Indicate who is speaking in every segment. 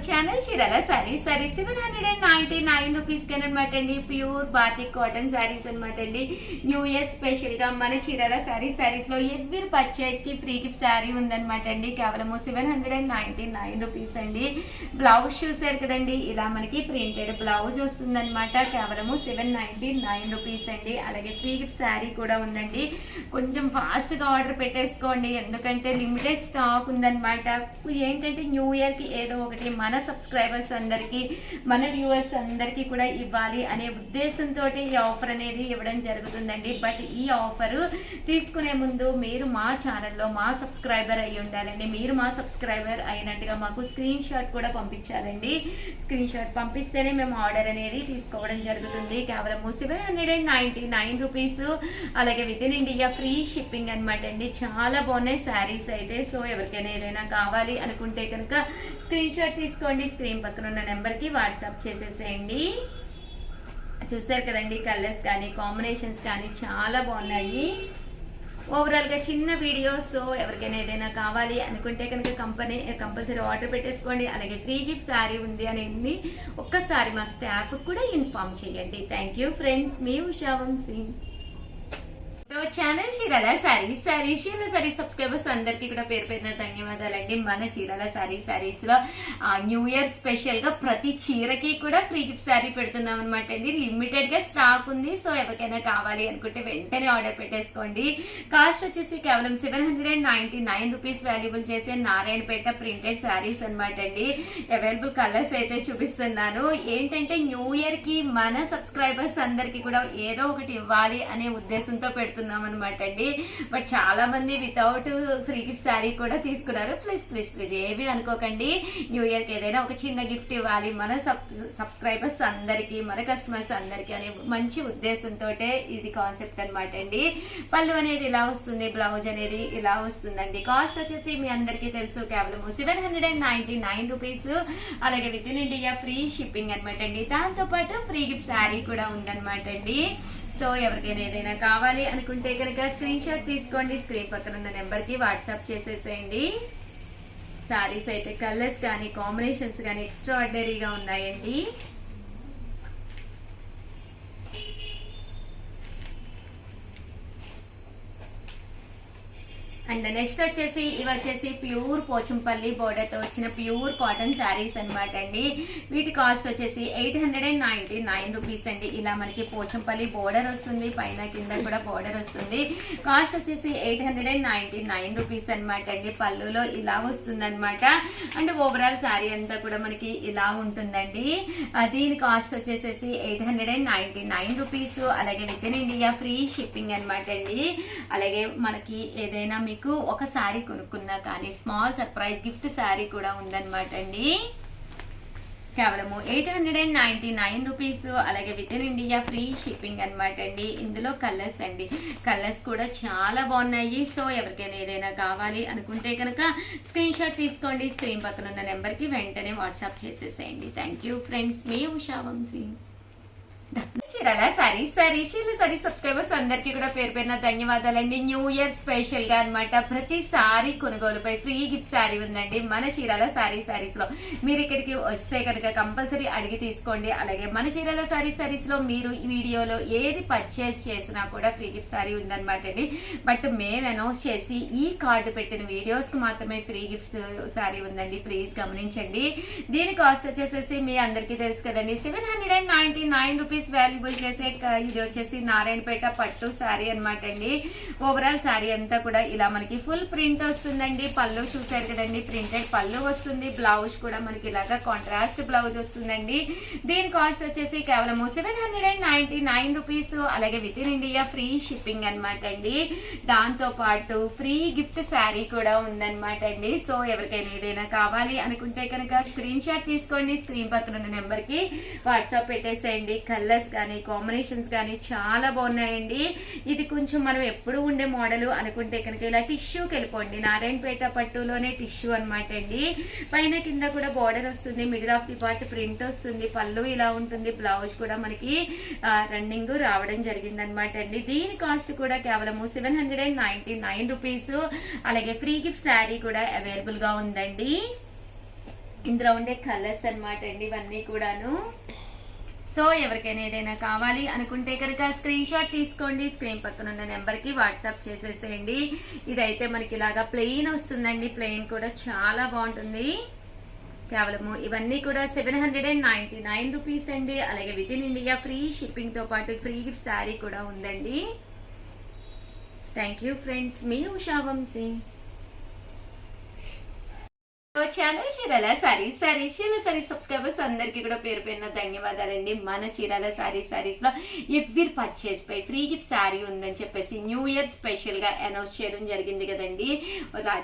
Speaker 1: Channel Chirala saris 799 rupees అనమాట అండి. Pure batik cotton saris అనమాట అండి. న్యూ ఇయర్ స్పెషల్ గా మన చీరాల సారీస్ లో ఎవ్రీ పర్చేజ్ కి ఫ్రీ గిఫ్ట్ సారీ ఉందన్నమాట అండి. కేవలం 799 రూపీస్ అండి. బ్లౌజ్ చూసారు కదండి, ఇలా మనకి ప్రింటెడ్ బ్లౌజ్ వస్తుందన్నమాట. కేవలం 799 రూపీస్ అండి. అలాగే ఫ్రీ గిఫ్ట్ సారీ కూడా ఉందండి. కొంచెం ఫాస్ట్ గా ఆర్డర్ పెట్టేసుకోండి, ఎందుకంటే లిమిటెడ్ స్టాక్ ఉందన్నమాట. ఏంటంటే న్యూ ఇయర్ కి ఏదో ఒకటి మన సబ్స్క్రైబర్స్ అందరికీ, మన వ్యూవర్స్ అందరికీ కూడా ఇవ్వాలి అనే ఉద్దేశంతో ఈ ఆఫర్ అనేది ఇవ్వడం జరుగుతుందండి. బట్ ఈ ఆఫర్ తీసుకునే ముందు మీరు మా ఛానల్లో మా సబ్స్క్రైబర్ అయి ఉండాలండి. మీరు మా సబ్స్క్రైబర్ అయినట్టుగా మాకు స్క్రీన్ షాట్ కూడా పంపించాలండి. స్క్రీన్ షాట్ పంపిస్తేనే మేము ఆర్డర్ అనేది తీసుకోవడం జరుగుతుంది. కేవలం 799 రూపీస్. అలాగే with in India free shipping అనమాట అండి. చాలా బాగున్నాయి శారీస్ అయితే. సో ఎవరికైనా ఏదైనా కావాలి అనుకుంటే కనుక స్క్రీన్ షాట్ తీసుకోండి, స్క్రీన్ పక్కన ఉన్న నెంబర్కి వాట్సాప్ చేసేసేయండి. చూసారు కదండి, కలర్స్ కానీ కాంబినేషన్స్ కానీ చాలా బాగున్నాయి. ఓవరాల్గా చిన్న వీడియోస్. సో ఎవరికైనా ఏదైనా కావాలి అనుకుంటే కనుక కంపల్సరీ ఆర్డర్ పెట్టేసుకోండి. అలాగే ఫ్రీ గిఫ్ట్ శారీ ఉంది అనేది ఒక్కసారి మా స్టాఫ్ కూడా ఇన్ఫార్మ్ చేయండి. థ్యాంక్ యూ ఫ్రెండ్స్, మీ ఉషా వంశీ. ఛానల్ చీరాల సారీస్ సబ్స్క్రైబర్స్ అందరికీ కూడా పేరు పేరున ధన్యవాదాలండి. మన చీరాల సారీస్ లో న్యూ ఇయర్ స్పెషల్ గా ప్రతి చీరకి కూడా ఫ్రీ గిఫ్ట్ శారీ పెడుతున్నాం అనమాట అండి. లిమిటెడ్ గా స్టాక్ ఉంది. సో ఎవరికైనా కావాలి అనుకుంటే వెంటనే ఆర్డర్ పెట్టేసుకోండి. కాస్ట్ వచ్చేసి కేవలం 799 రూపీస్ వాల్యుబుల్ చేసే నారాయణపేట ప్రింటెడ్ శారీస్ అనమాట అండి. అవైలబుల్ కలర్స్ అయితే చూపిస్తున్నాను. ఏంటంటే న్యూ ఇయర్ కి మన సబ్స్క్రైబర్స్ అందరికీ కూడా ఏదో ఒకటి ఇవ్వాలి అనే ఉద్దేశంతో పెడుతున్నాం అనమాట అండి. బట్ చాలా మంది వితౌట్ ఫ్రీ గిఫ్ట్ శారీ కూడా తీసుకున్నారు. ప్లీజ్ ఏవి అనుకోకండి. న్యూ ఇయర్ కి ఏదైనా ఒక చిన్న గిఫ్ట్ ఇవ్వాలి మన సబ్స్క్రైబర్స్ అందరికి, మన కస్టమర్స్ అందరికి అనే మంచి ఉద్దేశంతో ఇది కాన్సెప్ట్ అనమాట అండి. పళ్ళు అనేది ఇలా వస్తుంది, బ్లౌజ్ అనేది ఇలా వస్తుందండి. కాస్ట్ వచ్చేసి మీ అందరికీ తెలుసు, కేవలం 799 రూపీస్. అలాగే with in India free shipping అనమాట అండి. దాంతో పాటు ఫ్రీ గిఫ్ట్ శారీ కూడా ఉందన్నమాట అండి. సో ఎవరికైనా ఏదైనా కావాలి అనుకుంటే కనుక స్క్రీన్ షాట్ తీసుకోండి, స్క్రీన్ పక్కన ఉన్న నెంబర్కి వాట్సాప్ చేసేసేయండి. శారీస్ అయితే కలర్స్ కానీ కాంబినేషన్స్ కానీ ఎక్స్ట్రా ఆర్డినరీగా ఉన్నాయండి. అండ్ నెక్స్ట్ వచ్చేసి ఇవి వచ్చేసి ప్యూర్ పోచంపల్లి బోర్డర్ తో వచ్చిన ప్యూర్ కాటన్ శారీస్ అనమాట అండి. వీటి కాస్ట్ వచ్చేసి 899 రూపీస్ అండి. ఇలా మనకి పోచంపల్లి బోర్డర్ వస్తుంది, పైన కింద కూడా బోర్డర్ వస్తుంది. కాస్ట్ వచ్చేసి 899 రూపీస్ అనమాట అండి. పళ్ళులో ఇలా వస్తుంది అనమాట. అండ్ ఓవరాల్ శారీ అంతా కూడా మనకి ఇలా ఉంటుందండి. దీని కాస్ట్ వచ్చేసేసి 899 రూపీస్. అలాగే with in India free shipping అనమాట అండి. అలాగే మనకి ఏదైనా మీకు ఒక శారీ కొనుక్కున్నా కానీ స్మాల్ సర్ప్రైజ్ గిఫ్ట్ శారీ కూడా ఉందన్నమాట అండి. కేవలము 899 రూపీస్. అలాగే with in India free shipping అనమాట అండి. ఇందులో కలర్స్ అండి, కలర్స్ కూడా చాలా బాగున్నాయి. సో ఎవరికైనా ఏదైనా కావాలి అనుకుంటే కనుక స్క్రీన్ షాట్ తీసుకోండి, స్క్రీన్ పక్కన ఉన్న నెంబర్కి వెంటనే వాట్సాప్ చేసేసేయండి. థ్యాంక్ యూ ఫ్రెండ్స్, మీ ఉషా వంశీ. చీరాల సారీస్ సబ్స్క్రైబర్స్ అందరికీ కూడా పేరు పేరున ధన్యవాదాలండి. న్యూ ఇయర్ స్పెషల్ గా అనమాట ప్రతి సారీ కొనుగోలుపై ఫ్రీ గిఫ్ట్ శారీ ఉందండి మన చీరాల సారీస్ లో. మీరు ఇక్కడికి వస్తే కనుక కంపల్సరీ అడిగి తీసుకోండి. అలాగే మన చీరాల సారీస్ లో మీరు ఈ వీడియోలో ఏది పర్చేస్ చేసినా కూడా ఫ్రీ గిఫ్ట్ శారీ ఉందన్నమాట అండి. బట్ మేము అనౌన్స్ చేసి ఈ కార్డు పెట్టిన వీడియోస్ కి మాత్రమే ఫ్రీ గిఫ్ట్ శారీ ఉందండి. ప్లీజ్ గమనించండి. దీని కాస్ట్ వచ్చేసేసి మీ అందరికీ తెలుసు కదండి, 799 రూపీస్ వాల్యుబుల్ చేసే ఇది వచ్చేసి నారాయణపేట పట్టు శారీ అనమాట అండి. ఓవరాల్ శారీ అంతా కూడా ఇలా మనకి ఫుల్ ప్రింట్ వస్తుందండి. పళ్ళు చూసారు కదండి, ప్రింటెడ్ పళ్ళు వస్తుంది. బ్లౌజ్ కూడా మనకి ఇలాగా కాంట్రాస్ట్ బ్లౌజ్ వస్తుందండి. దీని కాస్ట్ వచ్చేసి కేవలం 799 రూపీస్. అలాగే with in India free shipping అనమాట అండి. దాంతో పాటు ఫ్రీ గిఫ్ట్ శారీ కూడా ఉందన్నమాట అండి. సో ఎవరికైనా ఏదైనా కావాలి అనుకుంటే కనుక స్క్రీన్ షాట్ తీసుకోండి, స్క్రీన్ పక్కన ఉన్న నెంబర్ కి వాట్సాప్ పెట్టేసేయండి. కలర్స్ కానీ కాంబినేషన్స్ కానీ చాలా బాగున్నాయండి. ఇది కొంచెం మనం ఎప్పుడు ఉండే మోడల్ అనుకుంటే కనుక ఇలా టిష్యూకి వెళ్ళిపోండి. నారాయణపేట పట్టులోనే టిష్యూ అనమాట అండి. పైన కింద కూడా బార్డర్ వస్తుంది, middle of the part print వస్తుంది, పళ్ళు ఇలా ఉంటుంది, బ్లౌజ్ కూడా మనకి రన్నింగ్ రావడం జరిగింది అనమాట అండి. దీని కాస్ట్ కూడా కేవలం 799 రూపీస్. అలాగే ఫ్రీ గిఫ్ట్ శారీ కూడా అవైలబుల్ గా ఉందండి. ఇందులో ఉండే కలర్స్ అన్నమాట అండి ఇవన్నీ కూడాను. సో ఎవరికైనా ఏదైనా కావాలి అనుకుంటే కనుక స్క్రీన్ షాట్ తీసుకోండి, స్క్రీన్ పక్కన ఉన్న నెంబర్కి వాట్సాప్ చేసేసేయండి. ఇదైతే మనకి ఇలాగా ప్లెయిన్ వస్తుందండి, ప్లెయిన్ కూడా చాలా బాగుంటుంది. కేవలము ఇవన్నీ కూడా 799 రూపీస్ అండి. అలాగే with in India free shipping తో పాటు ఫ్రీ గిఫ్ట్ శారీ కూడా ఉందండి. థ్యాంక్ యూ ఫ్రెండ్స్, మీ ఉషా వంశీ. ఛానల్ చీరాల సారీస్ చీరాల సారీస్ సబ్స్క్రైబర్స్ అందరికీ కూడా పేరు పేరున ధన్యవాదాలండి. మన చీరాల సారీస్ లో ఎవ్రీ పర్చేజ్ పై ఫ్రీ గిఫ్ట్ శారీ ఉందని చెప్పేసి న్యూ ఇయర్ స్పెషల్ గా అనౌన్స్ చేయడం జరిగింది కదండి.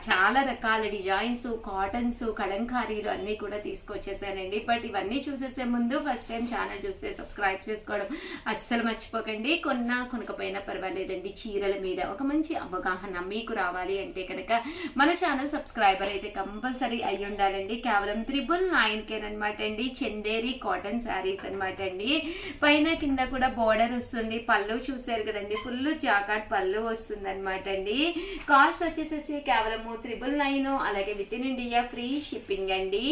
Speaker 1: చాలా రకాల డిజైన్స్, కాటన్స్, కలంకారీలు అన్ని కూడా తీసుకొచ్చేసానండి. బట్ ఇవన్నీ చూసేసే ముందు ఫస్ట్ టైం ఛానల్ చూస్తే సబ్స్క్రైబ్ చేసుకోవడం అస్సలు మర్చిపోకండి. కొనకపోయినా పర్వాలేదండి, చీరల మీద ఒక మంచి అవగాహన మీకు రావాలి అంటే కనుక మన ఛానల్ సబ్స్క్రైబర్ అయితే కంపల్సరీ అయ్యి ఉండాలండి. కేవలం 999 అనమాట అండి. చందేరి కాటన్ శారీస్ అనమాట అండి. పైన కింద కూడా బోర్డర్ వస్తుంది. పళ్ళు చూసారు కదండి, ఫుల్ జాకాట్ పళ్ళు వస్తుంది అనమాట అండి. కాస్ట్ వచ్చేసేసి కేవలం 999. అలాగే with in India free shipping అండి.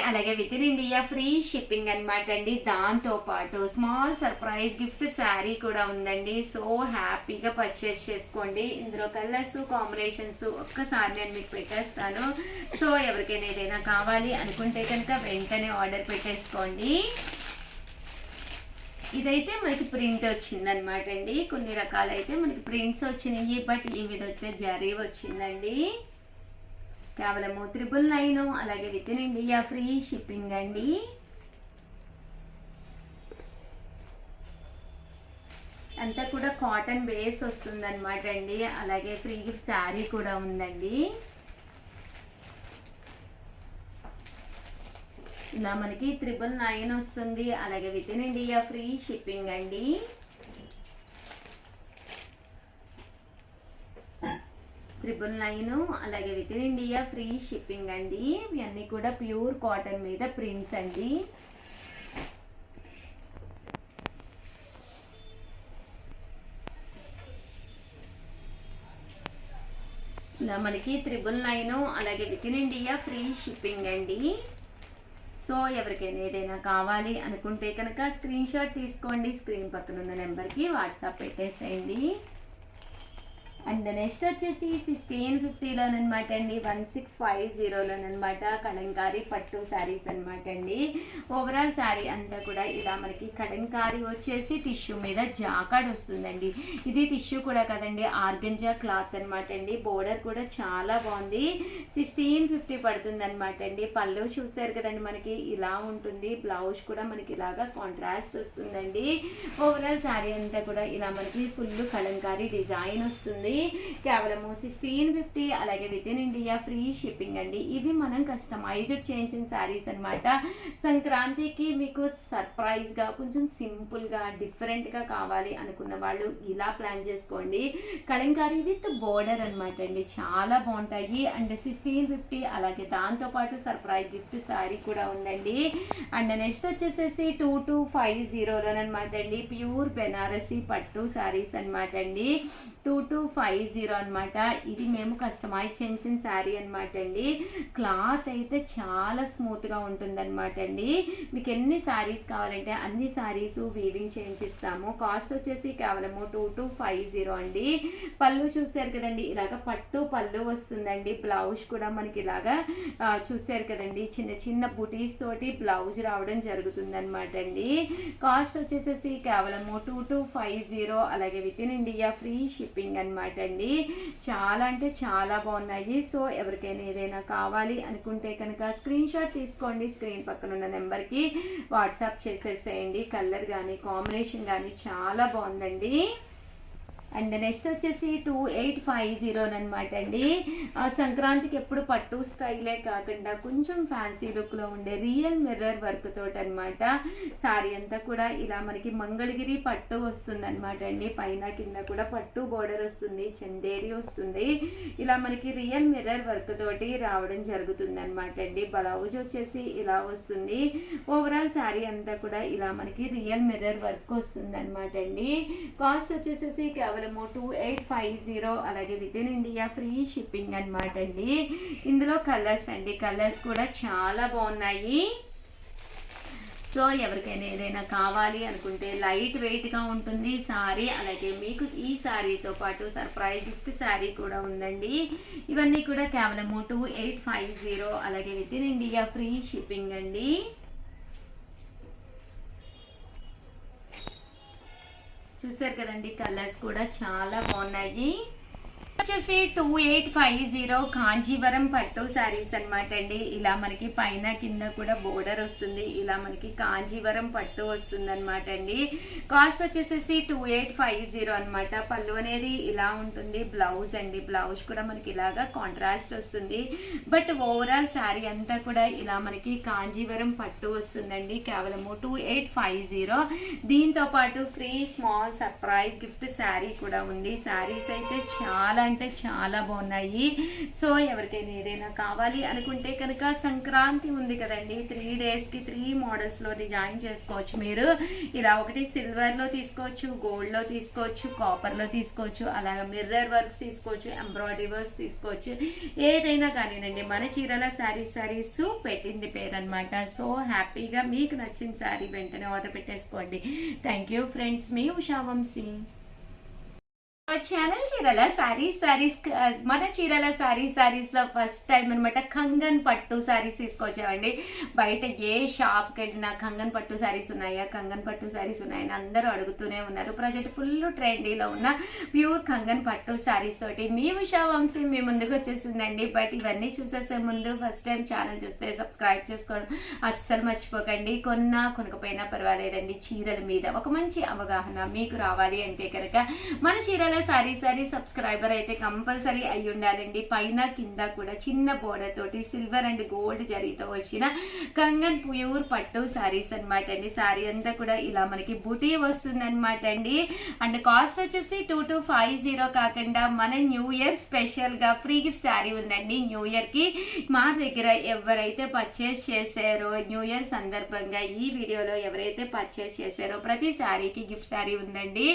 Speaker 1: అలాగే with in India free shipping అనమాట అండి. దాంతో పాటు స్మాల్ సర్ప్రైజ్ గిఫ్ట్ శారీ కూడా ఉందండి. సో హ్యాపీగా పర్చేస్ చేసుకోండి. ఇందులో కలర్స్ కాంబినేషన్స్ ఒక్కసారి నేను మీకు పెట్టేస్తాను. సో ఎవరికైనా ఏదైనా కావాలి అనుకుంటే కనుక వెంటనే ఆర్డర్ పెట్టేసుకోండి. ఇదైతే మనకి ప్రింట్ వచ్చిందనమాట అండి. కొన్ని రకాలైతే మనకి ప్రింట్స్ వచ్చినాయి, బట్ ఈ మీద వచ్చే జరీ వచ్చిందండి. కేవలము 999. అలాగే with in India free shipping అండి. అంతా కూడా కాటన్ బేస్ వస్తుంది అనమాట అండి. అలాగే ఫ్రీ గిఫ్ట్ శారీ కూడా ఉందండి. ఇలా మనకి 999 వస్తుంది. అలాగే with in India free shipping అండి. 999. అలాగే with in India free shipping అండి. ఇవన్నీ కూడా ప్యూర్ కాటన్ మీద ప్రింట్స్ అండి. ఇలా మనకి 999. అలాగే with in India free shipping అండి. సో ఎవరికైనా ఏదైనా కావాలి అనుకుంటే కనుక స్క్రీన్ షాట్ తీసుకోండి, స్క్రీన్ పక్కన ఉన్న నెంబర్కి వాట్సాప్ పెట్టేసేయండి. అండ్ నెక్స్ట్ వచ్చేసి 1650లోనమాట అండి, 1650లోనమాట కలంకారీ పట్టు శారీస్ అనమాట అండి. ఓవరాల్ శారీ అంతా కూడా ఇలా మనకి కలంకారీ వచ్చేసి టిష్యూ మీద జాకాడ్ వస్తుందండి. ఇది టిష్యూ కూడా కదండి, ఆర్గంజా క్లాత్ అనమాట అండి. బోర్డర్ కూడా చాలా బాగుంది. 1650 పడుతుంది అనమాట అండి. పళ్ళు చూసారు కదండి, మనకి ఇలా ఉంటుంది. బ్లౌజ్ కూడా మనకి ఇలాగా కాంట్రాస్ట్ వస్తుందండి. ఓవరాల్ శారీ అంతా కూడా ఇలా మనకి ఫుల్ కలంకారీ డిజైన్ వస్తుంది. కేవలము 1650. అలాగే with in India free shipping అండి. ఇవి మనం కస్టమైజ్డ్ చేయించిన శారీస్ అనమాట. సంక్రాంతికి మీకు సర్ప్రైజ్ గా కొంచెం సింపుల్ గా డిఫరెంట్ గా కావాలి అనుకున్న వాళ్ళు ఇలా ప్లాన్ చేసుకోండి. కలంకారీ విత్ బోర్డర్ అనమాట అండి, చాలా బాగుంటాయి. అండ్ 1650. అలాగే దాంతో పాటు సర్ప్రైజ్ గిఫ్ట్ శారీ కూడా ఉందండి. అండ్ నెక్స్ట్ వచ్చేసేసి 2250లోనమాట అండి. ప్యూర్ బెనారసీ పట్టు శారీస్ అనమాట అండి. 2250 అనమాట. ఇది మేము కస్టమైజ్ చేయించిన శారీ అనమాట అండి. క్లాత్ అయితే చాలా స్మూత్ గా ఉంటుంది అనమాట అండి. మీకు ఎన్ని శారీస్ కావాలంటే అన్ని శారీస్ వీవింగ్ చేయించిస్తాము. కాస్ట్ వచ్చేసి కేవలము 2250 అండి. పళ్ళు చూసారు కదండి, ఇలాగ పట్టు పళ్ళు వస్తుందండి. బ్లౌజ్ కూడా మనకి ఇలాగా చూసారు కదండి, చిన్న చిన్న బుటీస్ తోటి బ్లౌజ్ రావడం జరుగుతుంది అనమాట అండి. కాస్ట్ వచ్చేసేసి కేవలము 2250. అలాగే with in India free shipping అనమాట అండి. చాలా అంటే చాలా బాగున్నాయి. సో ఎవరికైనా ఏదైనా కావాలి అనుకుంటే కనుక స్క్రీన్ షాట్ తీసుకోండి, స్క్రీన్ పక్కన ఉన్న నెంబర్కి వాట్సాప్ చేసేసేయండి. కలర్ కానీ కాంబినేషన్ కానీ చాలా బాగుందండి. అండ్ నెక్స్ట్ వచ్చేసి 2850 అనమాట అండి. సంక్రాంతికి ఎప్పుడు పట్టు స్టైలే కాకుండా కొంచెం ఫ్యాన్సీ లుక్లో ఉండే రియల్ మిర్రర్ వర్క్ తోటి అనమాట. శారీ అంతా కూడా ఇలా మనకి మంగళగిరి పట్టు వస్తుంది అనమాట అండి. పైన కింద కూడా పట్టు బోర్డర్ వస్తుంది, చందేరి వస్తుంది. ఇలా మనకి రియల్ మిర్రర్ వర్క్ తోటి రావడం జరుగుతుంది అనమాట అండి. బ్లౌజ్ వచ్చేసి ఇలా వస్తుంది. ఓవరాల్ శారీ అంతా కూడా ఇలా మనకి రియల్ మిర్రర్ వర్క్ వస్తుంది అనమాట అండి. కాస్ట్ వచ్చేసేసి కేవలం కేవలము 2850, అలాగే with in India free shipping అనమాట అండి. ఇందులో కలర్స్ అండి, కలర్స్ కూడా చాలా బాగున్నాయి. సో ఎవరికైనా ఏదైనా కావాలి అనుకుంటే లైట్ వెయిట్గా ఉంటుంది సారీ. అలాగే మీకు ఈ సారీతో పాటు సర్ప్రైజ్ గిఫ్ట్ సారీ కూడా ఉందండి. ఇవన్నీ కూడా కేవలము 2850, అలాగే with in India free shipping అండి. చూసారు కదండి, కలర్స్ కూడా చాలా బాగున్నాయి. వచ్చేసి 2850 కాంజీవరం పట్టు శారీస్ అనమాట అండి. ఇలా మనకి పైన కింద కూడా బోర్డర్ వస్తుంది, ఇలా మనకి కాంజీవరం పట్టు వస్తుంది అనమాట అండి. కాస్ట్ వచ్చేసేసి 2850 అనమాట. పళ్ళు అనేది ఇలా ఉంటుంది. బ్లౌజ్ అండి, బ్లౌజ్ కూడా మనకి ఇలాగా కాంట్రాస్ట్ వస్తుంది. బట్ ఓవరాల్ శారీ అంతా కూడా ఇలా మనకి కాంజీవరం పట్టు వస్తుందండి. కేవలము 2850. దీంతో పాటు free small surprise gift sari కూడా ఉంది. శారీస్ అయితే చాలా అంటే చాలా బాగున్నాయి. సో ఎవరికైనా ఏదైనా కావాలి అనుకుంటే కనుక సంక్రాంతి ఉంది కదండి, 3 డేస్కి 3 మోడల్స్లో డిజైన్ చేసుకోవచ్చు మీరు. ఇలా ఒకటి సిల్వర్లో తీసుకోవచ్చు, గోల్డ్లో తీసుకోవచ్చు, కాపర్లో తీసుకోవచ్చు, అలాగే మిర్రర్ వర్క్స్ తీసుకోవచ్చు, ఎంబ్రాయిడరీ వర్క్స్ తీసుకోవచ్చు. ఏదైనా కానివ్వండి, మన చీరల శారీస్ పెట్టింది పేరు అనమాట. సో హ్యాపీగా మీకు నచ్చిన శారీ వెంటనే ఆర్డర్ పెట్టేసుకోండి. థ్యాంక్ యూ ఫ్రెండ్స్, మీ ఉషా వంశీ. ఛానల్ చీరల శారీస్ మన చీరల శారీస్ లో ఫస్ట్ టైం అనమాట కంగన్ పట్టు శారీస్ తీసుకొచ్చామండి. బయట ఏ షాప్కి వెళ్ళినా కంగన్ పట్టు శారీస్ ఉన్నాయా, కంగన్ పట్టు శారీస్ ఉన్నాయని అందరూ అడుగుతూనే ఉన్నారు. ప్రజెంట్ ఫుల్ ట్రెండీలో ఉన్న ప్యూర్ కంగన్ పట్టు శారీస్ తోటి మీ ఉషా వంశీ మీ ముందుకు వచ్చేసిందండి. బట్ ఇవన్నీ చూసేసే ముందు ఫస్ట్ టైం ఛానల్ చూస్తే సబ్స్క్రైబ్ చేసుకోవడం అస్సలు మర్చిపోకండి. కొనకపోయినా పర్వాలేదండి, చీరల మీద ఒక మంచి అవగాహన మీకు రావాలి అంటే కనుక మన చీరల సారీ సబ్స్క్రైబర్ అయితే కంపల్సరీ అయి ఉండాలండి. పైన కింద కూడా చిన్న బోర్డర్ తోటి సిల్వర్ అండ్ గోల్డ్ జరీతో వచ్చిన కంగన్ ప్యూర్ పట్టు సారీస్ అనమాట అండి. సారీ అంతా కూడా ఇలా మనకి బుటీ వస్తుంది అనమాట అండి. అండ్ కాస్ట్ వచ్చేసి 2250 కాకుండా మన న్యూ ఇయర్ స్పెషల్ గా ఫ్రీ గిఫ్ట్ శారీ ఉందండి. న్యూ ఇయర్ కి మా దగ్గర ఎవరైతే పర్చేస్ చేశారో, న్యూ ఇయర్ సందర్భంగా ఈ వీడియోలో ఎవరైతే పర్చేస్ చేశారో ప్రతి శారీకి గిఫ్ట్ శారీ ఉందండి.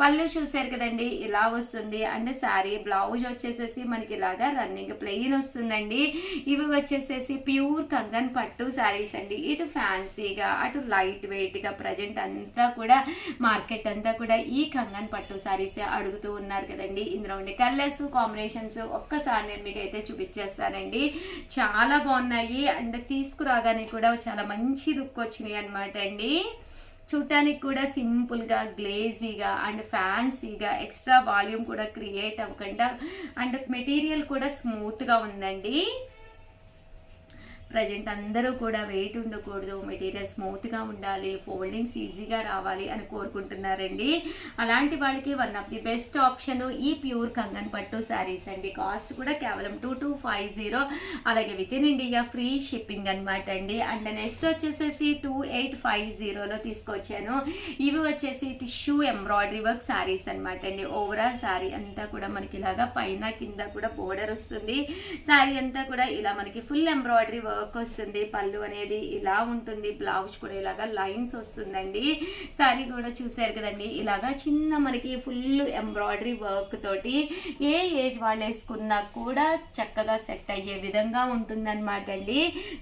Speaker 1: పళ్ళు చూసారు కదండి, ఇలా వస్తుంది. అండ్ శారీ బ్లౌజ్ వచ్చేసేసి మనకి ఇలాగా రన్నింగ్ ప్లెయిన్ వస్తుందండి. ఇవి వచ్చేసేసి ప్యూర్ కంగన్ పట్టు శారీస్ అండి. ఇటు ఫ్యాన్సీగా అటు లైట్ వెయిట్ గా ప్రజెంట్ అంతా కూడా మార్కెట్ అంతా కూడా ఈ కంగన్ పట్టు శారీస్ అడుగుతూ ఉన్నారు కదండి. ఇందులో ఉండే కలర్స్ కాంబినేషన్స్ ఒక్కసారి నేను మీకు అయితే చూపించేస్తానండి. చాలా బాగున్నాయి. అండ్ తీసుకురాగానే కూడా చాలా మంచి లుక్ వచ్చినాయి అనమాట అండి. చూడటానికి కూడా సింపుల్గా, గ్లేజీగా అండ్ ఫ్యాన్సీగా, ఎక్స్ట్రా వాల్యూమ్ కూడా క్రియేట్ అవ్వకుండా అండ్ మెటీరియల్ కూడా స్మూత్గా ఉందండి. ప్రజెంట్ అందరూ కూడా వెయిట్ ఉండకూడదు, మెటీరియల్ స్మూత్గా ఉండాలి, ఫోల్డింగ్స్ ఈజీగా రావాలి అని కోరుకుంటున్నారండి. అలాంటి వాళ్ళకి one of the best option ఈ ప్యూర్ కంగన్ పట్టు శారీస్ అండి. కాస్ట్ కూడా కేవలం 2250, అలాగే with in India free shipping అనమాట అండి. అండ్ నెక్స్ట్ వచ్చేసేసి 2850లో తీసుకొచ్చాను. ఇవి వచ్చేసి టిష్యూ ఎంబ్రాయిడరీ వర్క్ శారీస్ అనమాట అండి. ఓవరాల్ శారీ అంతా కూడా మనకి ఇలాగా పైన కింద కూడా బోర్డర్ వస్తుంది. శారీ అంతా కూడా ఇలా మనకి ఫుల్ ఎంబ్రాయిడరీ వర్క్ వస్తుంది. పళ్ళు అనేది ఇలా ఉంటుంది. బ్లౌజ్ కూడా ఇలాగా లైన్స్ వస్తుందండి. శారీ కూడా చూసారు కదండి, ఇలాగా చిన్న మనకి ఫుల్ ఎంబ్రాయిడరీ వర్క్ తోటి ఏ ఏజ్ వాళ్ళు వేసుకున్నా కూడా చక్కగా సెట్ అయ్యే విధంగా ఉంటుందన్నమాట అండి.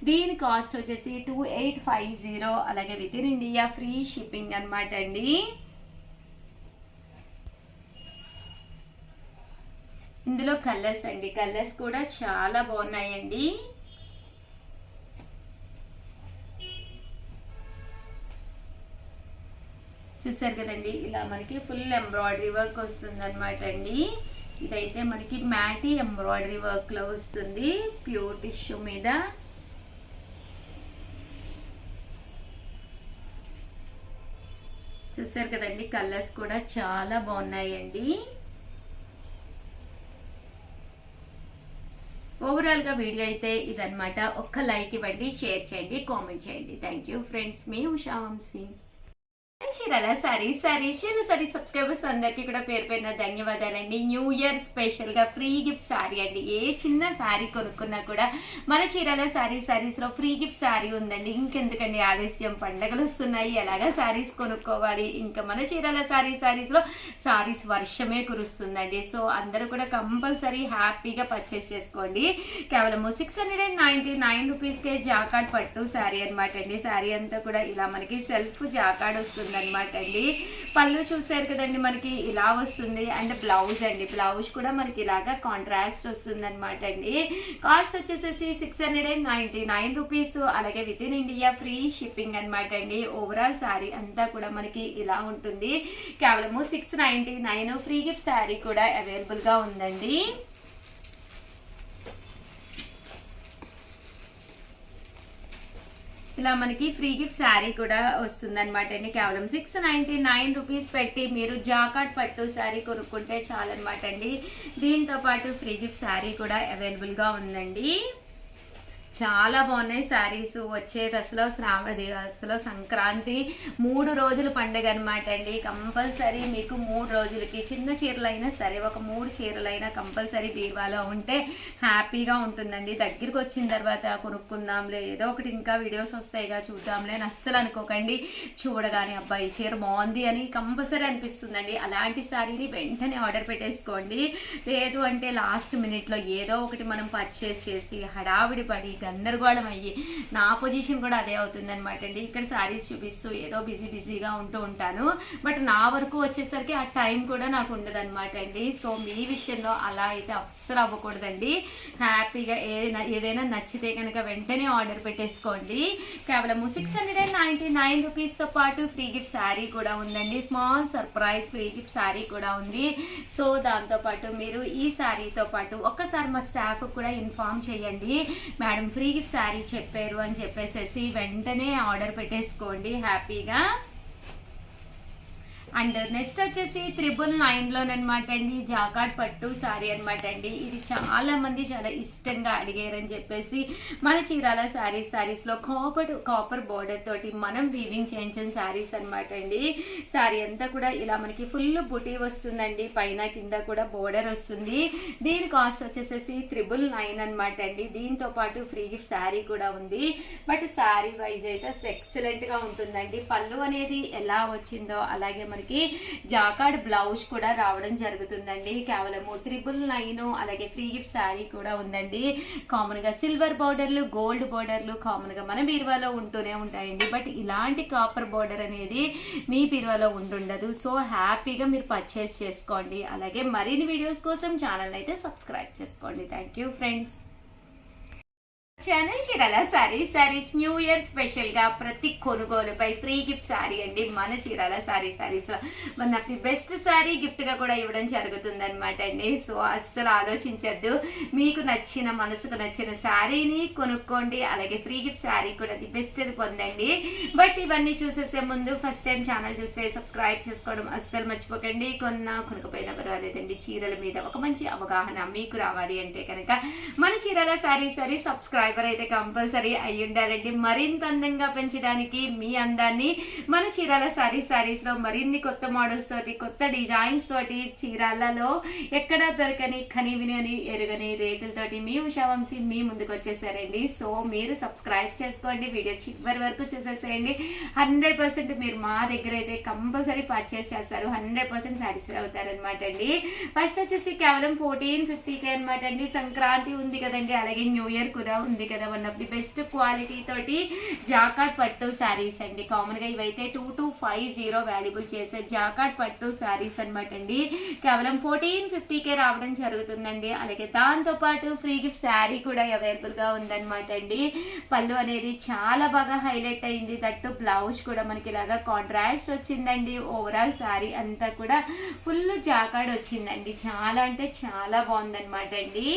Speaker 1: దీని కాస్ట్ వచ్చేసి 2850, అలాగే with in India free shipping అనమాట అండి. ఇందులో కలర్స్ అండి, కలర్స్ కూడా చాలా బాగున్నాయండి. చూసారు కదండి, ఇలా మనకి ఫుల్ ఎంబ్రాయిడరీ వర్క్ వస్తుంది అనమాట అండి. ఇదైతే మనకి మ్యాటీ ఎంబ్రాయిడరీ వర్క్ లో వస్తుంది ప్యూర్ టిష్యూ మీద. చూసారు కదండి, కలర్స్ కూడా చాలా బాగున్నాయండి. ఓవరాల్ గా వీడియో అయితే ఇదన్నమాట. ఒక్క లైక్ ఇవ్వండి, షేర్ చేయండి, కామెంట్ చేయండి. థ్యాంక్ యూ ఫ్రెండ్స్, మీ ఉషా వంశీ. చీరాల సారీ సబ్స్క్రైబర్స్ అందరికీ కూడా పేరు పేరున ధన్యవాదాలండి. న్యూ ఇయర్ స్పెషల్ గా ఫ్రీ గిఫ్ట్ సారీ అండి. ఏ చిన్న సారీ కొనుక్కున్నా కూడా మన చీరాల సారీస్ లో ఫ్రీ గిఫ్ట్ సారీ ఉందండి. ఇంకెందుకండి ఆలస్యం, పండగలు వస్తున్నాయి, ఎలాగా సారీస్ కొనుక్కోవాలి. ఇంకా మన చీరాల సారీస్ లో సారీస్ వర్షమే కురుస్తుందండి. సో అందరూ కూడా కంపల్సరీ హ్యాపీగా పర్చేస్ చేసుకోండి. కేవలం 699 రూపీస్కే జాకార్డ్ పట్టు సారీ అనమాట అండి. సారీ అంతా కూడా ఇలా మనకి సెల్ఫ్ జాకార్డ్ వస్తుంది అనమాట అండి. పళ్ళు చూసారు కదండి, మనకి ఇలా వస్తుంది. అండ్ బ్లౌజ్ అండి, బ్లౌజ్ కూడా మనకి ఇలాగా కాంట్రాస్ట్ వస్తుంది అనమాట అండి. కాస్ట్ వచ్చేసేసి 699 రూపీస్. అలాగే with in India free shipping అనమాట అండి. ఓవరాల్ శారీ అంతా కూడా మనకి ఇలా ఉంటుంది. కేవలము 699 ఫ్రీ గిఫ్ట్ శారీ కూడా అవైలబుల్ గా ఉందండి. ఇలా మనకి ఫ్రీ గిఫ్ట్ శారీ కూడా వస్తుంది అనమాట అండి. కేవలం 699 రూపీస్ పెట్టి మీరు జాకార్డ్ పట్టు శారీ కొనుక్కుంటే చాలన్నమాట అండి. దీంతో పాటు ఫ్రీ గిఫ్ట్ శారీ కూడా అవైలబుల్ గా ఉందండి. చాలా బాగున్నాయి శారీస్. వచ్చే దశలో అసలు సంక్రాంతి 3 రోజుల పండుగ అనమాట అండి. కంపల్సరీ మీకు 3 రోజులకి చిన్న చీరలైనా సరే ఒక 3 చీరలైనా కంపల్సరీ బీరువాలో ఉంటే హ్యాపీగా ఉంటుందండి. దగ్గరికి వచ్చిన తర్వాత కొనుక్కుందాంలే, ఏదో ఒకటి ఇంకా వీడియోస్ వస్తాయిగా చూద్దాంలే అని అస్సలు అనుకోకండి. చూడగానే అబ్బాయి చీర బాగుంది అని కంపల్సరీ అనిపిస్తుందండి. అలాంటి శారీని వెంటనే ఆర్డర్ పెట్టేసుకోండి. లేదు అంటే లాస్ట్ మినిట్లో ఏదో ఒకటి మనం పర్చేస్ చేసి హడావిడి పడి గందరగోళం అయ్యి, నా పొజిషన్ కూడా అదే అవుతుంది అనమాట అండి. ఇక్కడ శారీస్ చూపిస్తూ ఏదో బిజీగా ఉంటూ ఉంటాను. బట్ నా వరకు వచ్చేసరికి ఆ టైం కూడా నాకు ఉండదు అనమాట అండి. సో మీ విషయంలో అలా అయితే అస్సలు అవ్వకూడదండి. హ్యాపీగా ఏదైనా నచ్చితే కనుక వెంటనే ఆర్డర్ పెట్టేసుకోండి. కేవలం 699 రూపీస్తో పాటు ఫ్రీ గిఫ్ట్ శారీ కూడా ఉందండి. Small surprise free gift sari కూడా ఉంది. సో దాంతోపాటు మీరు ఈ శారీతో పాటు ఒక్కసారి మా స్టాఫ్ కూడా ఇన్ఫార్మ్ చేయండి, మేడం ఫ్రీ గిఫ్ట్ శారీ చెప్పారు అని చెప్పేసి వెంటనే ఆర్డర్ పెట్టేసుకోండి హ్యాపీగా. అండ్ నెక్స్ట్ వచ్చేసి 999 అండి, జాకార్డ్ పట్టు సారీ అనమాట అండి. ఇది చాలా మంది చాలా ఇష్టంగా అడిగారని చెప్పేసి మన చీరాల సారీస్లో కాపర్ బోర్డర్ తోటి మనం వీవింగ్ చేయించిన శారీస్ అనమాట అండి. శారీ అంతా కూడా ఇలా మనకి ఫుల్ బుటీ వస్తుందండి. పైన కింద కూడా బోర్డర్ వస్తుంది. దీని కాస్ట్ వచ్చేసేసి 999 అనమాట అండి. దీంతో పాటు ఫ్రీ గిఫ్ట్ శారీ కూడా ఉంది. బట్ శారీ వైజ్ అయితే అసలు ఎక్సలెంట్ గా ఉంటుందండి. పళ్ళు అనేది ఎలా వచ్చిందో అలాగే మనకి జాకార్డ్ బ్లౌజ్ కూడా రావడం జరుగుతుందండి. కేవలం 999. అలాగే ఫ్రీ గిఫ్ట్ శారీ కూడా ఉందండి. కామన్ గా సిల్వర్ బోర్డర్లు, గోల్డ్ బోర్డర్లు కామన్ గా మన బీరువాలో ఉంటూనే ఉంటాయండి. బట్ ఇలాంటి కాపర్ బోర్డర్ అనేది మీ బీరువాలో ఉండుండదు. సో హ్యాపీగా మీరు పర్చేస్ చేసుకోండి. అలాగే మరిన్ని వీడియోస్ కోసం ఛానల్ అయితే సబ్స్క్రైబ్ చేసుకోండి. Thank you friends. Channel Chirala saris new year special గా ప్రతి కొనుగోలుపై ఫ్రీ గిఫ్ట్ శారీ అండి. మన చీరాల సారీస్ లో మన బెస్ట్ శారీ గిఫ్ట్ గా కూడా ఇవ్వడం జరుగుతుంది అనమాట అండి. సో అస్సలు ఆలోచించద్దు, మీకు నచ్చిన మనసుకు నచ్చిన శారీని కొనుక్కోండి. అలాగే ఫ్రీ గిఫ్ట్ శారీ కూడా ది బెస్ట్ పొందండి. బట్ ఇవన్నీ చూసేసే ముందు ఫస్ట్ టైం ఛానల్ చూస్తే సబ్స్క్రైబ్ చేసుకోవడం అస్సలు మర్చిపోకండి. కొనుక్కపోయినా పర్వాలేదండి, చీరల మీద ఒక మంచి అవగాహన మీకు రావాలి అంటే కనుక మన చీరాల సారీ సబ్స్క్రైబ్ అయితే కంపల్సరీ అయ్యి ఉండాలండి. మరింత అందంగా పెంచడానికి మీ అందాన్ని మన చీరాల సారీస్ లో మరిన్ని కొత్త మోడల్స్ తోటి, కొత్త డిజైన్స్ తోటి, చీరాలలో ఎక్కడ దొరకని కనివిని ఎరుగని రేటులతోటి మీ ఉషావంశీ మీ ముందుకు వచ్చేసారండి. సో మీరు సబ్స్క్రైబ్ చేసుకోండి, వీడియో చివరి వరకు చూసేసేయండి. 100% మీరు మా దగ్గర అయితే కంపల్సరీ పర్చేస్ చేస్తారు, 100% సాటిస్ఫై అవుతారనమాట అండి. ఫస్ట్ వచ్చేసి కేవలం 1450 అనమాట అండి. సంక్రాంతి ఉంది కదండి, అలాగే న్యూ ఇయర్ కూడా ఉంది కదా. One of the best quality తోటి జాకార్డ్ పట్టు శారీస్ అండి. కామన్ గా ఇవైతే 2250 వాల్యుబుల్ చేసే జాకార్డ్ పట్టు శారీస్ అనమాట అండి. కేవలం 1450 రావడం జరుగుతుందండి. అలాగే దాంతో పాటు ఫ్రీ గిఫ్ట్ శారీ కూడా అవైలబుల్ గా ఉందన్నమాట అండి. పళ్ళు అనేది చాలా బాగా హైలైట్ అయింది. దట్టు బ్లౌజ్ కూడా మనకి ఇలాగా కాంట్రాస్ట్ వచ్చిందండి. ఓవరాల్ శారీ అంతా కూడా ఫుల్ జాకార్డ్ వచ్చిందండి. చాలా అంటే చాలా బాగుందన్నమాట అండి.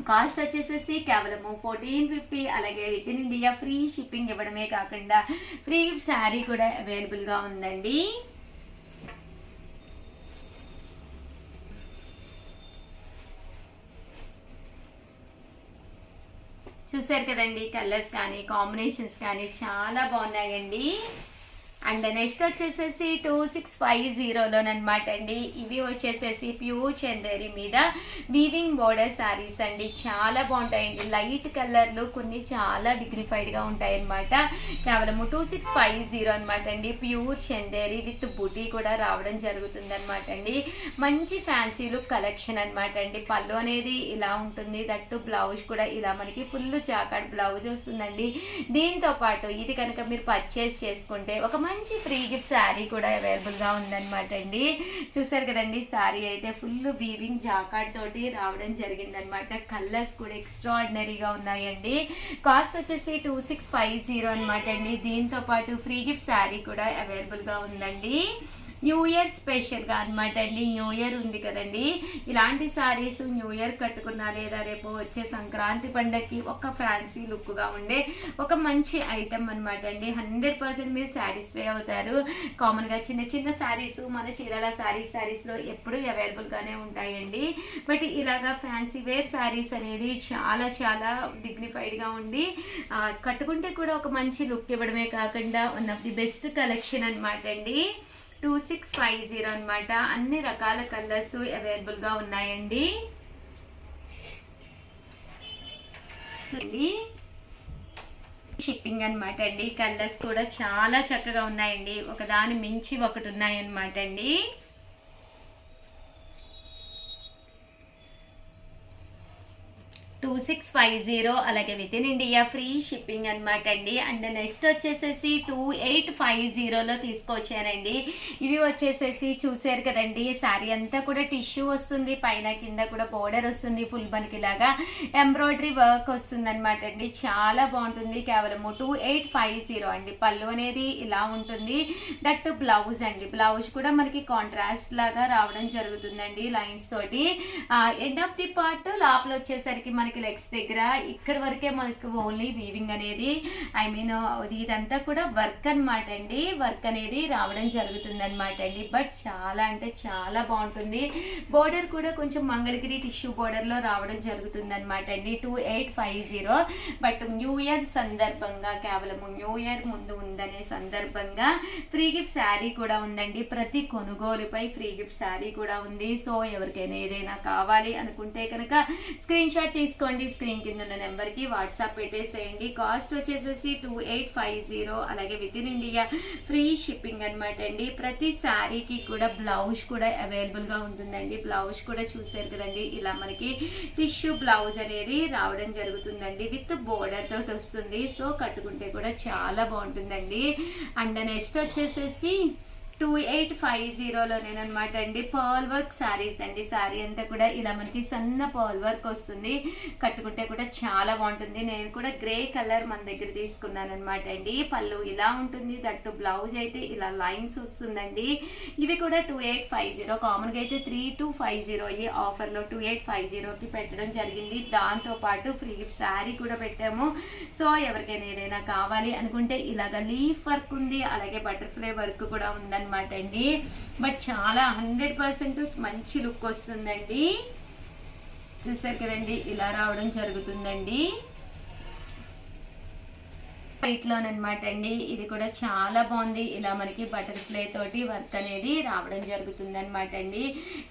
Speaker 1: కాస్ట్ వచ్చేసేసి కేవలం 1450. అలాగే with in India free shipping ఇవ్వడమే కాకుండా ఫ్రీ గిఫ్ట్ శారీ కూడా అవైలబుల్ గా ఉందండి. చూసారు కదండి, కలర్స్ కానీ కాంబినేషన్స్ కానీ చాలా బాగున్నాయండి. అండ్ నెక్స్ట్ వచ్చేసేసి 2650లోనమాట అండి. ఇవి వచ్చేసేసి ప్యూర్ చందేరి మీద వీవింగ్ బోర్డర్ శారీస్ అండి. చాలా బాగుంటాయండి, లైట్ కలర్లు, కొన్ని చాలా డిగ్నిఫైడ్గా ఉంటాయి అనమాట. కేవలం 2650 అనమాట అండి. ప్యూర్ చందేరి విత్ బుటీ కూడా రావడం జరుగుతుంది అనమాట అండి. మంచి ఫ్యాన్సీ లుక్ కలెక్షన్ అనమాట అండి. పళ్ళు అనేది ఇలా ఉంటుంది, దట్టు బ్లౌజ్ కూడా ఇలా మనకి ఫుల్ జాకార్డ్ బ్లౌజ్ వస్తుందండి. దీంతో పాటు ఇది కనుక మీరు పర్చేస్ చేసుకుంటే ఒక మంచి ఫ్రీ గిఫ్ట్ శారీ కూడా అవైలబుల్గా ఉందన్నమాట అండి. చూసారు కదండి, శారీ అయితే ఫుల్ వీవింగ్ జాకార్డ్ తోటి రావడం జరిగిందనమాట. కలర్స్ కూడా ఎక్స్ట్రాడినరీగా ఉన్నాయండి. కాస్ట్ వచ్చేసి 2650 అనమాట అండి. దీంతో పాటు ఫ్రీ గిఫ్ట్ శారీ కూడా అవైలబుల్గా ఉందండి. న్యూ ఇయర్ స్పెషల్గా అనమాట అండి. న్యూ ఇయర్ ఉంది కదండి, ఇలాంటి శారీస్ న్యూ ఇయర్ కట్టుకున్నా లేదా రేపు వచ్చే సంక్రాంతి పండగకి ఒక ఫ్యాన్సీ లుక్గా ఉండే ఒక మంచి ఐటమ్ అనమాట అండి. 100% మీరు సాటిస్ఫై అవుతారు. కామన్గా చిన్న చిన్న శారీస్ మన చీరాల శారీస్లో ఎప్పుడు అవైలబుల్గానే ఉంటాయండి. బట్ ఇలాగా ఫ్యాన్సీ వేర్ శారీస్ అనేది చాలా చాలా డిగ్నిఫైడ్గా ఉండి కట్టుకుంటే కూడా ఒక మంచి లుక్ ఇవ్వడమే కాకుండా one of the best collection అనమాట అండి. 2650 అనమాట. అన్ని రకాల కలర్స్ అవైలబుల్గా ఉన్నాయండి. షిప్పింగ్ అనమాట అండి. కలర్స్ కూడా చాలా చక్కగా ఉన్నాయండి, ఒకదాని మించి ఒకటి ఉన్నాయన్నమాట అండి. 2650 అలాగే with in India free shipping అనమాట అండి. అండ్ నెక్స్ట్ వచ్చేసేసి 2850లో తీసుకొచ్చానండి. ఇవి వచ్చేసేసి చూసారు కదండి, శారీ అంతా కూడా టిష్యూ వస్తుంది, పైన కింద కూడా బోర్డర్ వస్తుంది, ఫుల్ బనికి లాగా ఎంబ్రాయిడరీ వర్క్ వస్తుంది అనమాట అండి. చాలా బాగుంటుంది. కేవలం 2850 అండి. పళ్ళు అనేది ఇలా ఉంటుంది, దట్ బ్లౌజ్ అండి. బ్లౌజ్ కూడా మనకి కాంట్రాస్ట్ లాగా రావడం జరుగుతుందండి లైన్స్ తోటి. ఎండ్ ఆఫ్ ది పార్ట్ లోపల వచ్చేసరికి మనకి లెగ్స్ దగ్గర ఇక్కడ వరకే మనకి ఓన్లీ వీవింగ్ అనేది, ఐ మీన్ ఇదంతా కూడా వర్క్ అనమాట అండి. వర్క్ అనేది రావడం జరుగుతుంది అనమాట అండి. బట్ చాలా అంటే చాలా బాగుంటుంది. బోర్డర్ కూడా కొంచెం మంగళగిరి టిష్యూ బోర్డర్ లో రావడం జరుగుతుంది అనమాట అండి. 2850. బట్ న్యూ ఇయర్ సందర్భంగా, కేవలం న్యూ ఇయర్ ముందు ఉందనే సందర్భంగా ఫ్రీ గిఫ్ట్ శారీ కూడా ఉందండి. ప్రతి కొనుగోలుపై ఫ్రీ గిఫ్ట్ శారీ కూడా ఉంది. సో ఎవరికైనా ఏదైనా కావాలి అనుకుంటే కనుక స్క్రీన్ షాట్ తీసుకోండి, స్క్రీన్ కింద ఉన్న నెంబర్కి వాట్సాప్ పెట్టేసేయండి. కాస్ట్ వచ్చేసేసి 2850 అలాగే with in India free shipping అనమాట అండి. ప్రతి శారీకి కూడా బ్లౌజ్ కూడా అవైలబుల్గా ఉంటుందండి. బ్లౌజ్ కూడా చూసారు కదండి, ఇలా మనకి టిష్యూ బ్లౌజ్ అనేది రావడం జరుగుతుందండి. విత్ బోర్డర్ తోటి వస్తుంది. సో కట్టుకుంటే కూడా చాలా బాగుంటుందండి. అండ్ నెక్స్ట్ వచ్చేసేసి 2850లోనేనమాట అండి. పర్ల్ వర్క్ శారీస్ అండి. శారీ అంతా కూడా ఇలా మనకి సన్న పర్ల్ వర్క్ వస్తుంది, కట్టుకుంటే కూడా చాలా బాగుంటుంది. నేను కూడా గ్రే కలర్ మన దగ్గర తీసుకున్నాను అనమాట అండి. పళ్ళు ఇలా ఉంటుంది, దట్టు బ్లౌజ్ అయితే ఇలా లైన్స్ వస్తుందండి. ఇవి కూడా 2850. కామన్గా అయితే 3250 ఈ ఆఫర్లో 2850కి పెట్టడం జరిగింది. దాంతోపాటు ఫ్రీ శారీ కూడా పెట్టాము. సో ఎవరికైనా ఏదైనా కావాలి అనుకుంటే ఇలాగ లీఫ్ వర్క్ ఉంది, అలాగే బటర్ఫ్లై వర్క్ కూడా ఉందని అనమాట అండి. బట్ చాలా 100% మంచి లుక్ వస్తుందండి. చూసారు కదండి, ఇలా రావడం జరుగుతుందండి. వైట్లోనమాట అండి. ఇది కూడా చాలా బాగుంది. ఇలా మనకి బటర్ఫ్లై తోటి వర్క్ అనేది రావడం జరుగుతుంది అనమాట అండి.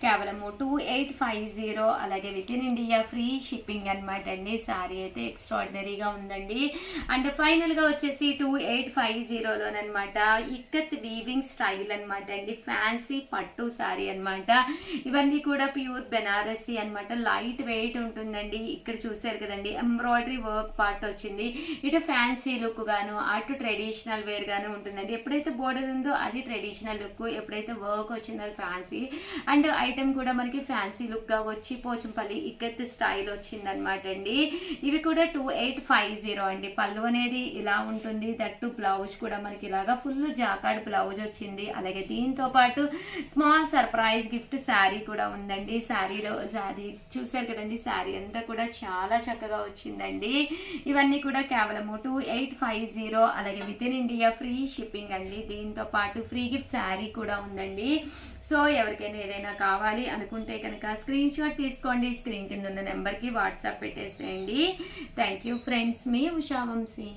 Speaker 1: కేవలం 2850 అలాగే with in India free shipping అనమాట అండి. శారీ అయితే ఎక్స్ట్రాడినరీగా ఉందండి. అండ్ ఫైనల్గా వచ్చేసి 2850లోనమాట ఇక్కత్ వీవింగ్ స్టైల్ అనమాట అండి. ఫ్యాన్సీ పట్టు శారీ అనమాట. ఇవన్నీ కూడా ప్యూర్ బెనారసీ అనమాట. లైట్ వెయిట్ ఉంటుందండి. ఇక్కడ చూసారు కదండి, ఎంబ్రాయిడరీ వర్క్ పార్ట్ వచ్చింది. ఇటు ఫ్యాన్సీ లుక్ గాను, అటు ట్రెడిషనల్ వేర్ గాను ఉంటుందండి. ఎప్పుడైతే బోర్డర్ ఉందో అది ట్రెడిషనల్ లుక్, ఎప్పుడైతే వర్క్ వచ్చిందో అది ఫ్యాన్సీ. అండ్ ఐటమ్ కూడా మనకి ఫ్యాన్సీ లుక్ గా వచ్చి పోచంపల్లి ఇక్కత్ స్టైల్ వచ్చింది అనమాట అండి. ఇవి కూడా 2850 అండి. పళ్ళు అనేది ఇలా ఉంటుంది, దట్టు బ్లౌజ్ కూడా మనకి ఇలాగా ఫుల్ జాకార్డ్ బ్లౌజ్ వచ్చింది. అలాగే దీంతో పాటు స్మాల్ సర్ప్రైజ్ గిఫ్ట్ శారీ కూడా ఉందండి. శారీలో శారీ చూసారు కదండి, శారీ అంతా కూడా చాలా చక్కగా వచ్చిందండి. ఇవన్నీ కూడా కేవలం 2850 అలాగే with in India free shipping అండి. దీంతో పాటు ఫ్రీ గిఫ్ట్ శారీ కూడా ఉందండి. సో ఎవరికైనా ఏదైనా కావాలి అనుకుంటే కనుక స్క్రీన్ షాట్ తీసుకోండి, స్క్రీన్ కింద ఉన్న నెంబర్కి వాట్సాప్ పెట్టేసేయండి. థ్యాంక్ యూ ఫ్రెండ్స్, మీ ఉషా వంశీ.